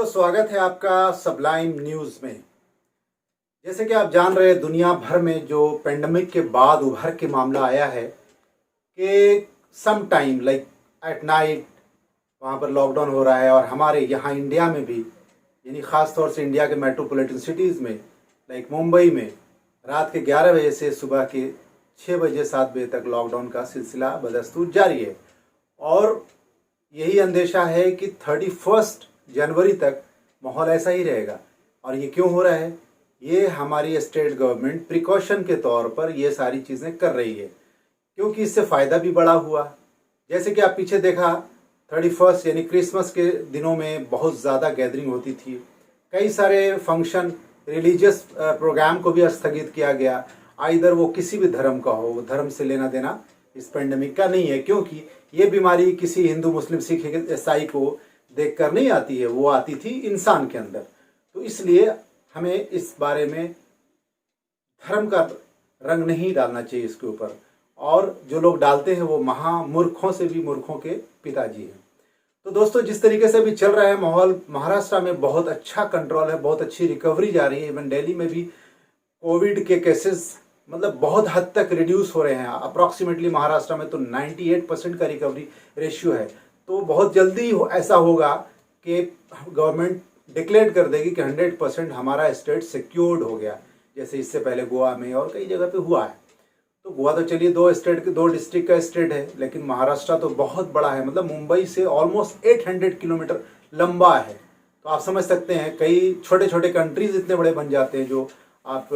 स्वागत है आपका सबलाइम न्यूज़ में। जैसे कि आप जान रहे हैं, दुनिया भर में जो पेंडेमिक के बाद उभर के मामला आया है कि some time like at night वहाँ पर लॉकडाउन हो रहा है। और हमारे यहाँ इंडिया में भी, यानी ख़ास तौर से इंडिया के मेट्रोपॉलिटन सिटीज़ में लाइक मुंबई में रात के 11 बजे से सुबह के 6 बजे 7 बजे तक लॉकडाउन का सिलसिला बदस्तूर जारी है। और यही अंदेशा है कि 31 जनवरी तक माहौल ऐसा ही रहेगा। और ये क्यों हो रहा है? ये हमारी स्टेट गवर्नमेंट प्रिकॉशन के तौर पर ये सारी चीज़ें कर रही है, क्योंकि इससे फ़ायदा भी बड़ा हुआ। जैसे कि आप पीछे देखा, 31 यानी क्रिसमस के दिनों में बहुत ज़्यादा गैदरिंग होती थी। कई सारे फंक्शन, रिलीजियस प्रोग्राम को भी स्थगित किया गया। आइदर वो किसी भी धर्म का हो, धर्म से लेना देना इस पेंडेमिक का नहीं है, क्योंकि ये बीमारी किसी हिंदू, मुस्लिम, सिख, ईसाई को देखकर नहीं आती है, वो आती थी इंसान के अंदर। तो इसलिए हमें इस बारे में धर्म का रंग नहीं डालना चाहिए इसके ऊपर। और जो लोग डालते हैं वो महामूर्खों से भी मूर्खों के पिताजी हैं। तो दोस्तों, जिस तरीके से भी चल रहा है माहौल, महाराष्ट्र में बहुत अच्छा कंट्रोल है, बहुत अच्छी रिकवरी जा रही है। इवन दिल्ली में भी कोविड के केसेस मतलब बहुत हद तक रिड्यूस हो रहे हैं। अप्रॉक्सीमेटली महाराष्ट्र में तो 98% का रिकवरी रेशियो है। तो बहुत जल्दी ऐसा होगा कि गवर्नमेंट डिक्लेयर कर देगी कि 100% हमारा स्टेट सिक्योर्ड हो गया, जैसे इससे पहले गोवा में और कई जगह पे हुआ है। तो गोवा तो चलिए 2 डिस्ट्रिक्ट का स्टेट है, लेकिन महाराष्ट्र तो बहुत बड़ा है। मतलब मुंबई से ऑलमोस्ट 800 किलोमीटर लंबा है। तो आप समझ सकते हैं, कई छोटे छोटे कंट्रीज इतने बड़े बन जाते हैं। जो आप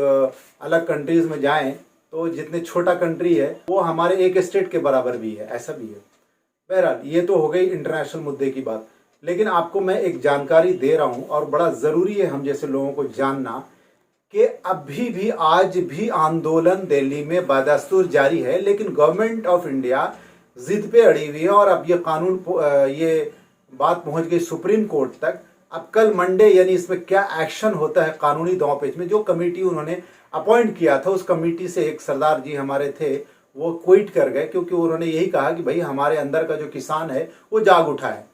अलग कंट्रीज में जाएं तो जितने छोटा कंट्री है वो हमारे एक स्टेट के बराबर भी है, ऐसा भी है। बहरहाल, ये तो हो गई इंटरनेशनल मुद्दे की बात। लेकिन आपको मैं एक जानकारी दे रहा हूं और बड़ा ज़रूरी है हम जैसे लोगों को जानना कि अभी भी आज भी आंदोलन दिल्ली में बदस्तूर जारी है। लेकिन गवर्नमेंट ऑफ इंडिया जिद पे अड़ी हुई है और अब ये कानून, ये बात पहुंच गई सुप्रीम कोर्ट तक। अब कल मंडे, यानी इसमें क्या एक्शन होता है कानूनी दांव-पेच में। जो कमेटी उन्होंने अपॉइंट किया था, उस कमेटी से एक सरदार जी हमारे थे, वो क्विट कर गए, क्योंकि उन्होंने यही कहा कि भाई हमारे अंदर का जो किसान है वो जाग उठा है।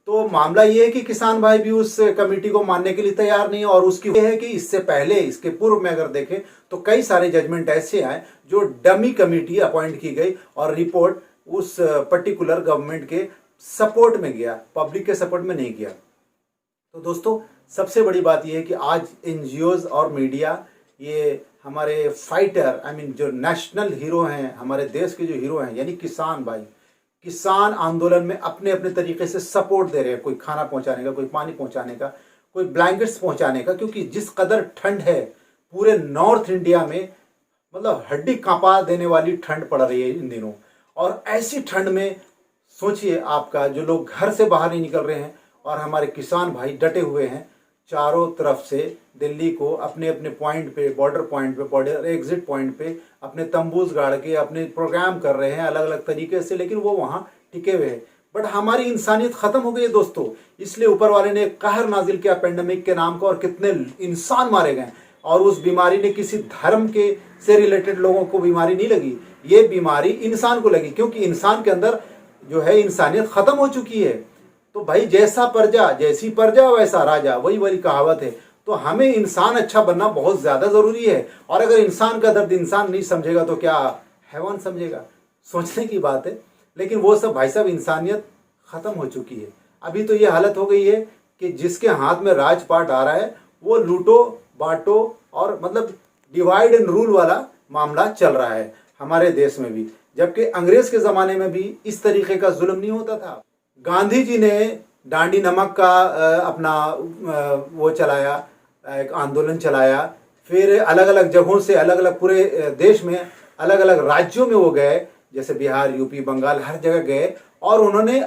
तो मामला ये है कि किसान भाई भी उस कमेटी को मानने के लिए तैयार नहीं है। और उसकी ये है कि इससे पहले, इसके पूर्व में अगर देखें तो कई सारे जजमेंट ऐसे आए जो डमी कमेटी अपॉइंट की गई और रिपोर्ट उस पर्टिकुलर गवर्नमेंट के सपोर्ट में गया, पब्लिक के सपोर्ट में नहीं गया। तो दोस्तों, सबसे बड़ी बात यह है कि आज एनजीओज और मीडिया, ये हमारे फाइटर, जो नेशनल हीरो हैं, हमारे देश के जो हीरो हैं, यानी किसान भाई, किसान आंदोलन में अपने अपने तरीके से सपोर्ट दे रहे हैं। कोई खाना पहुंचाने का, कोई पानी पहुंचाने का, कोई ब्लैंकेट्स पहुंचाने का। क्योंकि जिस कदर ठंड है पूरे नॉर्थ इंडिया में, मतलब हड्डी कांपा देने वाली ठंड पड़ रही है इन दिनों। और ऐसी ठंड में सोचिए, आपका जो लोग घर से बाहर नहीं निकल रहे हैं और हमारे किसान भाई डटे हुए हैं चारों तरफ से दिल्ली को अपने अपने पॉइंट पे, बॉर्डर एग्जिट पॉइंट पे अपने तंबूज गाड़ के अपने प्रोग्राम कर रहे हैं अलग अलग तरीके से, लेकिन वो वहाँ टिके हुए हैं। बट हमारी इंसानियत खत्म हो गई है दोस्तों। इसलिए ऊपर वाले ने कहर नाजिल किया पेंडेमिक के नाम का, और कितने इंसान मारे गए। और उस बीमारी ने किसी धर्म के से रिलेटेड लोगों को बीमारी नहीं लगी, ये बीमारी इंसान को लगी, क्योंकि इंसान के अंदर जो है इंसानियत खत्म हो चुकी है। तो भाई, जैसी प्रजा वैसा राजा, वही वाली कहावत है। तो हमें इंसान अच्छा बनना बहुत ज्यादा जरूरी है। और अगर इंसान का दर्द इंसान नहीं समझेगा तो क्या हैवान समझेगा? सोचने की बात है। लेकिन वो सब भाई साहब, इंसानियत खत्म हो चुकी है। अभी तो ये हालत हो गई है कि जिसके हाथ में राजपाट आ रहा है वो लूटो बांटो और मतलब डिवाइड एंड रूल वाला मामला चल रहा है हमारे देश में भी। जबकि अंग्रेज के जमाने में भी इस तरीके का जुल्म नहीं होता था। गांधी जी ने डांडी नमक का अपना वो चलाया, एक आंदोलन चलाया। फिर अलग अलग जगहों से, अलग अलग पूरे देश में अलग अलग राज्यों में वो गए, जैसे बिहार, यूपी, बंगाल, हर जगह गए और उन्होंने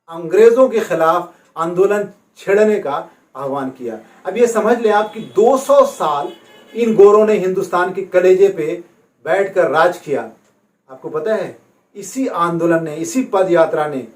अंग्रेजों के खिलाफ आंदोलन छेड़ने का आह्वान किया। अब ये समझ लें आप कि 200 साल इन गोरों ने हिंदुस्तान के कलेजे पे बैठकर राज किया। आपको पता है, इसी आंदोलन ने, इसी पद यात्रा ने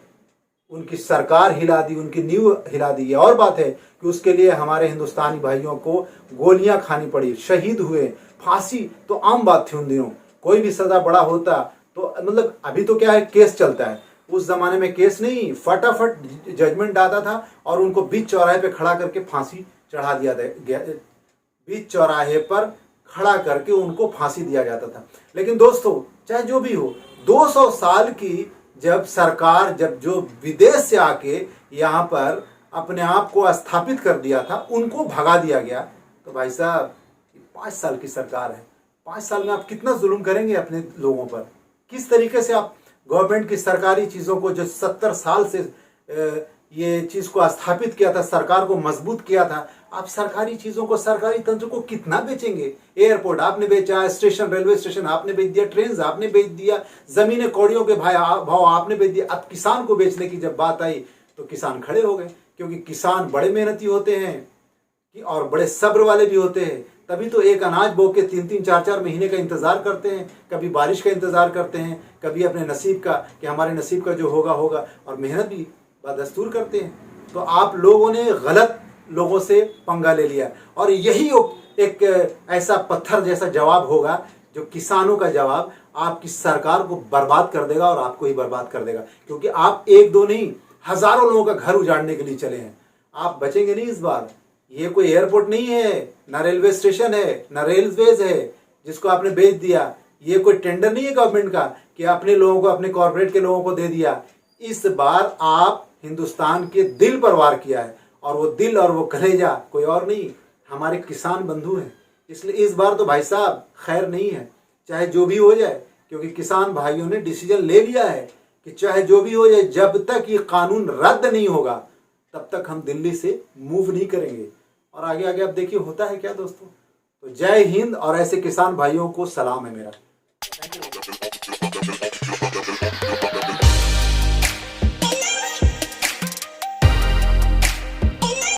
उनकी सरकार हिला दी, उनकी नींव हिला दी। और बात है कि उसके लिए हमारे हिंदुस्तानी भाइयों को गोलियां खानी पड़ी, शहीद हुए। फांसी तो आम बात थी उन दिनों। कोई भी सजा बड़ा होता तो मतलब, अभी तो क्या है, केस चलता है। उस जमाने में केस नहीं, फटाफट जजमेंट आता था और उनको बीच चौराहे पे खड़ा करके फांसी चढ़ा दिया गया, बीच चौराहे पर खड़ा करके उनको फांसी दिया जाता था। लेकिन दोस्तों चाहे जो भी हो, 200 साल की जब सरकार, जब जो विदेश से आके यहाँ पर अपने आप को स्थापित कर दिया था, उनको भगा दिया गया। तो भाई साहब 5 साल की सरकार है, 5 साल में आप कितना जुल्म करेंगे अपने लोगों पर? किस तरीके से आप गवर्नमेंट की सरकारी चीज़ों को, जो 70 साल से ये चीज़ को स्थापित किया था, सरकार को मजबूत किया था, आप सरकारी चीज़ों को, सरकारी तंत्र को कितना बेचेंगे? एयरपोर्ट आपने बेचा, स्टेशन, रेलवे स्टेशन आपने बेच दिया, ट्रेन आपने बेच दिया, जमीनें कौड़ियों के भाव आपने बेच दिया। अब किसान को बेचने की जब बात आई तो किसान खड़े हो गए, क्योंकि किसान बड़े मेहनती होते हैं और बड़े सब्र वाले भी होते हैं। तभी तो एक अनाज बो के 3-3, 4-4 महीने का इंतजार करते हैं, कभी बारिश का इंतजार करते हैं, कभी अपने नसीब का, कि हमारे नसीब का जो होगा होगा, और मेहनत भी बदस्तूर करते हैं। तो आप लोगों ने गलत लोगों से पंगा ले लिया, और यही एक ऐसा पत्थर जैसा जवाब होगा जो किसानों का जवाब आपकी सरकार को बर्बाद कर देगा, और आपको ही बर्बाद कर देगा, क्योंकि आप एक दो नहीं, हजारों लोगों का घर उजाड़ने के लिए चले हैं। आप बचेंगे नहीं इस बार। ये कोई एयरपोर्ट नहीं है, ना रेलवे स्टेशन है, ना रेलवेज है जिसको आपने बेच दिया। ये कोई टेंडर नहीं है गवर्नमेंट का कि अपने लोगों को, अपने कॉर्पोरेट के लोगों को दे दिया। इस बार आप हिंदुस्तान के दिल पर वार किया है, और वो दिल और वो कलेजा कोई और नहीं, हमारे किसान बंधु हैं। इसलिए इस बार तो भाई साहब खैर नहीं है, चाहे जो भी हो जाए, क्योंकि किसान भाइयों ने डिसीजन ले लिया है कि चाहे जो भी हो जाए, जब तक ये कानून रद्द नहीं होगा तब तक हम दिल्ली से मूव नहीं करेंगे। और आगे आगे आप देखिए होता है क्या दोस्तों। तो जय हिंद, और ऐसे किसान भाइयों को सलाम है मेरा।